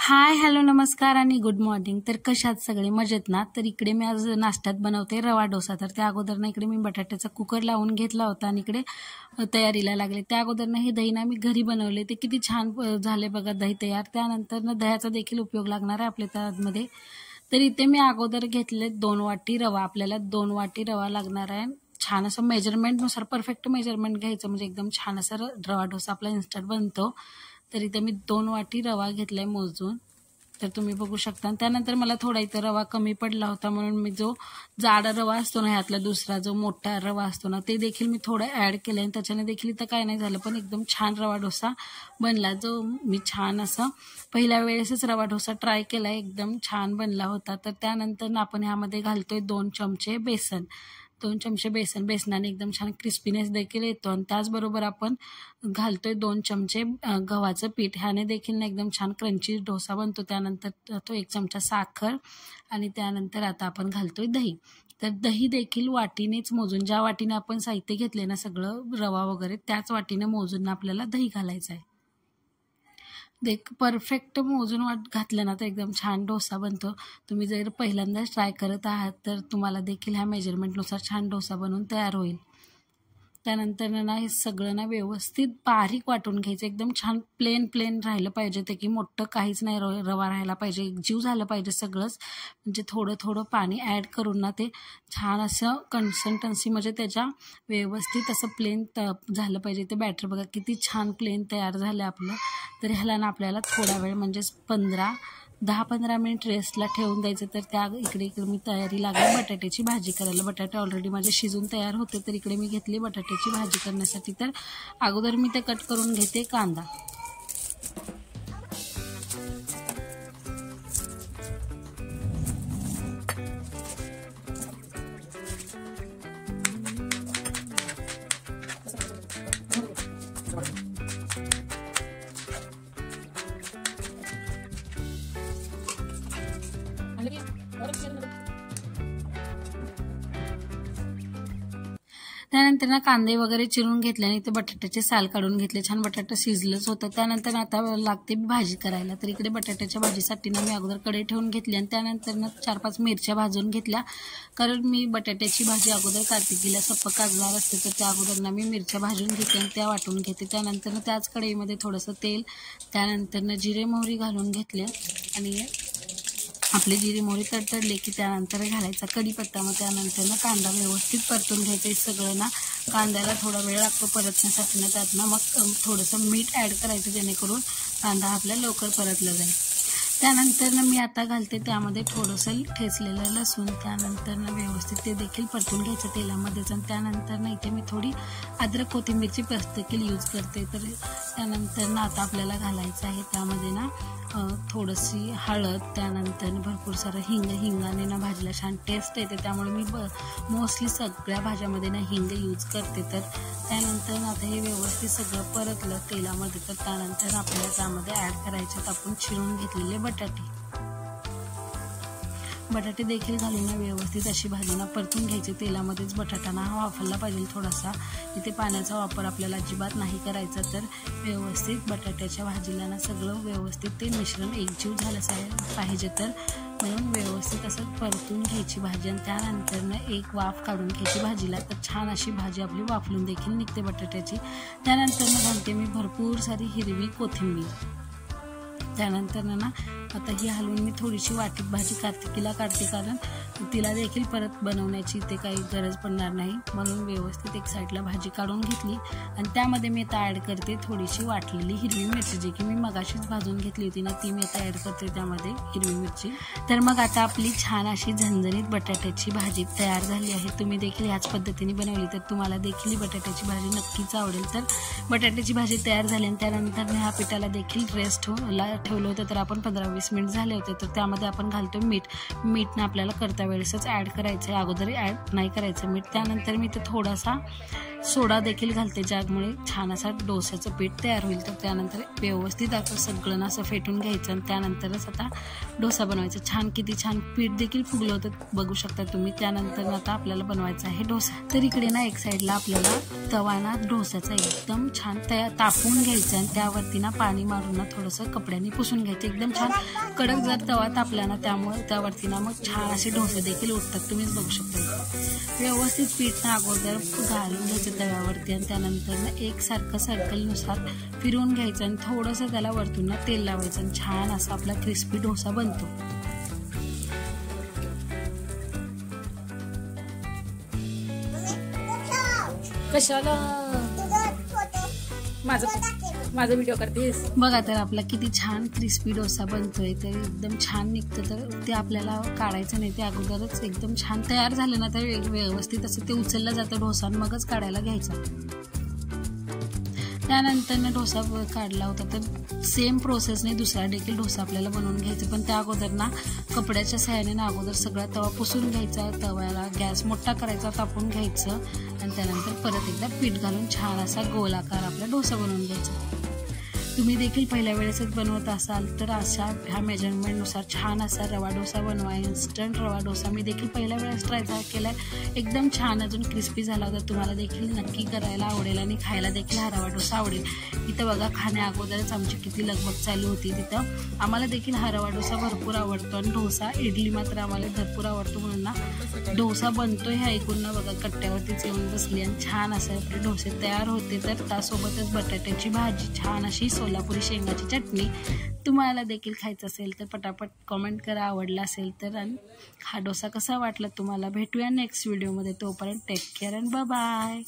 हाय, hello, नमस्कार आणि good morning. तर कशात सगळे मजेत ना? तर इकडे मी आज नाश्त्यात बनवते रवा डोसा. तर त्या अगोदर ना इकडे मी बटाट्याचा कुकर लावून घेतला होता आणि इकडे तयारीला लागले. त्या अगोदर ना हे दही ना मी घरी बनवले, ते किती छान झाले बघा दही तयार. त्यानंतर ना दह्याचा देखील उपयोग लागणार आहे आपल्या त्यामध्ये. तर इथे मी अगोदर घेतले 2 वाटी रवा. आपल्याला 2 वाटी रवा लागणार आहे. छान असं मेजरमेंटनुसार परफेक्ट मेजरमेंट घ्यायचं, म्हणजे एकदम छान असा रवा डोसा आपला इन्स्टंट बनतो. तर इथे मी 2 वाटी रवा घेतलाय मोजून. तर तुम्ही बघू शकता. त्यानंतर मला थोडा इथं रवा कमी पडला होता, म्हणून मी जो जाडा रवा असतो ना, ह्यातला दुसरा जो मोठा रवा असतो ना, ते देखील मी थोडं ॲड केलं आणि त्याच्याने देखील इथं काय नाही झालं, पण एकदम छान रवा डोसा बनला. जो मी छान असा पहिल्या वेळेसच रवा डोसा ट्राय केला, एकदम छान बनला होता. तर त्यानंतर आपण ह्यामध्ये घालतोय 2 चमचे बेसन. 2 चमचे बेसनाने एकदम छान क्रिस्पीनेस देखील येतो. आणि त्याचबरोबर आपण घालतोय 2 चमचे गव्हाचं पीठ. ह्याने देखील एकदम छान क्रंची डोसा बनतो. त्यानंतर तो 1 चमचा साखर आणि त्यानंतर आता आपण घालतोय दही. तर दही देखील वाटीनेच मोजून, ज्या वाटीने आपण साहित्य घेतले ना सगळं रवा वगैरे, त्याच वाटीने मोजून आपल्याला दही घालायचं आहे. परफेक्ट मोजून घातलं ना तर एकदम छान डोसा बनतो. तुम्ही जर पहिल्यांदाच ट्राय करत आहात तर तुम्हाला देखील ह्या मेजरमेंटनुसार छान डोसा बनवून तयार होईल. त्यानंतर ना हे सगळं ना व्यवस्थित बारीक वाटून घ्यायचं. एकदम छान प्लेन राहिलं पाहिजे, ते की मोठं काहीच नाही रवा राहायला पाहिजे, एकजीव झालं पाहिजे सगळंच. म्हणजे थोडं पाणी ॲड करून ना ते छान असं कन्सिस्टन्सी, म्हणजे त्याच्या व्यवस्थित असं प्लेन झालं पाहिजे. ते बॅटर बघा किती छान प्लेन तयार झालं आपलं. तर ह्याला ना आपल्याला थोडा वेळ, म्हणजेच 10-15 मिनिट रेस्टला ठेवून द्यायचं. तर त्या इकडे मी तयारी लागली बटाट्याची भाजी करायला. बटाटे ऑलरेडी माझे शिजून तयार होते, तर इकडे मी घेतली बटाट्याची भाजी करण्यासाठी. तर अगोदर मी ते कट करून घेते कांदा. त्यानंतर ना कांदे वगैरे चिरून घेतले आणि ते बटाट्याचे साल काढून घेतले. छान बटाटा शिजलंच होतं. त्यानंतर आता लागते भाजी करायला. तर इकडे बटाट्याच्या भाजीसाठी ना मी अगोदर कढई ठेवून घेतली आणि त्यानंतर ना 4-5 मिरच्या भाजून घेतल्या. कारण मी बटाट्याची भाजी अगोदर कार्तिकीला सप्पक काढणार असते, तर त्या अगोदर ना मी मिरच्या भाजून घेते आणि त्या वाटून घेते. त्यानंतर त्याच कढईमध्ये थोडंसं तेल, त्यानंतर जिरे मोहरी घालून घेतले आणि आपले जिरे मोहरी तडतडले की त्यानंतर घालायचा कढीपत्ता. मग त्यानंतर कांदा व्यवस्थित परतून घ्यायचं. हे सगळं ना कांद्याला थोडा वेळ लागतो परतण्यासाठी ना. त्यात ना मग थोडंसं मीठ ॲड करायचं, जेणेकरून कांदा आपला लवकर परतला जाईल. त्यानंतर मी आता घालते त्यामध्ये थोडंसं ठेचलेलं लसूण. त्यानंतर व्यवस्थित ते देखील परतून घ्यायचं तेलामध्येच. आणि त्यानंतर इथे मी थोडी अद्रक कोथिंबीरची पेस्ट देखील यूज करते. तर त्यानंतर आता आपल्याला घालायचं आहे त्यामध्ये ना थोडीशी हळद, त्यानंतर भरपूर सारं हिंगाने ना भाजीला छान टेस्ट येते. त्यामुळे मी मोस्टली सगळ्या भाज्यामध्ये ना हिंग यूज करते. तर त्यानंतर आता हे व्यवस्थित सगळं परतलं तेलामध्ये. तर त्यानंतर आपल्याला त्यामध्ये ॲड करायचे आपण चिरून घेतलेले बटाटे देखील घालून व्यवस्थित अशी भाजी ना परतून घ्यायची. तेलामध्येच बटाटा ना वाफरला पाहिजे थोडासा. इथे पाण्याचा वापर आपल्याला अजिबात नाही करायचा. तर व्यवस्थित बटाट्याच्या भाजीला ना सगळं व्यवस्थित ते मिश्रण एकजीव झालं पाहिजे. तर म्हणून व्यवस्थित असं परतून घ्यायची भाजी आणि त्यानंतर एक वाफ काढून घ्यायची भाजीला. तर छान अशी भाजी आपली वाफलून देखील निघते बटाट्याची. त्यानंतर घालते मी भरपूर सारी हिरवी कोथिंबीर. त्यानंतर आता ही हलवून मी थोडीशी वाटीत भाजी कार्तिकीला काढते, कारण तिला देखील परत बनवण्याची ते काही गरज पडणार नाही. म्हणून व्यवस्थित एक साईडला भाजी काढून घेतली आणि त्यामध्ये मी आता ॲड करते थोडीशी वाटलेली हिरवी मिरची, जी की मी मगाशीच भाजून घेतली होती ना, ती मी आता ॲड करते त्यामध्ये हिरवी मिरची. तर मग आता आपली छान अशी झणझणीत बटाट्याची भाजी तयार झाली आहे. तुम्ही देखील ह्याच पद्धतीने बनवली तर तुम्हाला देखील ही बटाट्याची भाजी नक्कीच आवडेल. तर बटाट्याची भाजी तयार झाली आणि त्यानंतर ह्या पिठाला देखील रेस्ट ठेवलं होतं. तर आपण 15-20 मिनिट झाले होते. तर त्यामध्ये आपण घालतो मीठ ना आपल्याला करता वेळेसच ॲड करायचं आहे, अगोदर ॲड नाही करायचं मीठ. त्यानंतर मी ते थोडासा सोडा देखील घालते, ज्यामुळे छान असा डोस्याचं पीठ तयार होईल. तर त्यानंतर व्यवस्थित आता सगळं असं फेटून घ्यायचं आणि त्यानंतरच आता डोसा बनवायचा. छान किती छान पीठ देखील फुगलं होतं बघू शकता तुम्ही. त्यानंतर आता आपल्याला बनवायचा आहे डोसा. तर इकडे ना एक साईडला आपल्याला तवा ना डोस्याचा एकदम छान तापून घ्यायचा आणि त्यावरती ना पाणी मारून ना थोडंसं कपड्याने पुसून घ्यायचं. एकदम छान कडक जर तवा तापला ना त्यामुळे त्यावरती ना मग छान असे डोसे देखील उठतात, तुम्हीच बघू शकता. व्यवस्थित पीठ ना अगोदर घालून घ्यायचं तव्यावरती आणि त्यानंतर ना एकसारखं सर्कलनुसार फिरवून घ्यायचं आणि थोडंसं त्याला वरतून ना तेल लावायचं आणि छान असा आपला क्रिस्पी डोसा बनतो. कशाला माझा व्हिडिओ करतेस बघा. तर आपला किती छान क्रिस्पी डोसा बनतोय. तर एकदम छान निघतं. तर ते आपल्याला काढायचं नाही, ते अगोदरच एकदम छान तयार झालं ना तर व्यवस्थित असं ते उचललं जातं डोसा आणि मगच काढायला घ्यायचा. त्यानंतर ना डोसा काढला होता तर सेम प्रोसेसने दुसरा देखील डोसा आपल्याला बनवून घ्यायचा. पण त्या अगोदर ना कपड्याच्या सहाय्याने ना अगोदर सगळा तवा पुसून घ्यायचा. तव्याला गॅस मोठा करायचा, तापून घ्यायचं आणि त्यानंतर परत एकदा पीठ घालून छान असा गोलाकार आपला डोसा बनवून घ्यायचा. तुम्ही देखील पहिल्या वेळेसच बनवत असाल तर अशा ह्या मेजरमेंटनुसार छान असा रवा डोसा बनवा. इन्स्टंट रवा डोसा मी देखील पहिल्या वेळेस ट्राय केला आहे. एकदम छान अजून क्रिस्पी झाला होता. तुम्हाला देखील नक्की करायला आवडेल आणि खायला देखील हा रवा डोसा आवडेल. इथं बघा खाण्या अगोदरच आमची किती लगबग चालू होती. तिथं आम्हाला देखील हा रवा डोसा भरपूर आवडतो आणि डोसा इडली मात्र आम्हाला भरपूर आवडतो. म्हणून ना डोसा बनतोय हे ऐकून ना बघा कट्ट्यावरतीच येऊन बसली आणि छान असे आपले डोसे तयार होते. तर त्यासोबतच बटाट्याची भाजी, छान अशी सोलापुरी शेंगाची चटणी. तुम्हाला देखील खायचं असेल तर पटापट कमेंट करा आवडला असेल तर. आणि हा डोसा कसा वाटला तुम्हाला. भेटूया नेक्स्ट व्हिडिओमध्ये. तोपर्यंत take care and bye bye.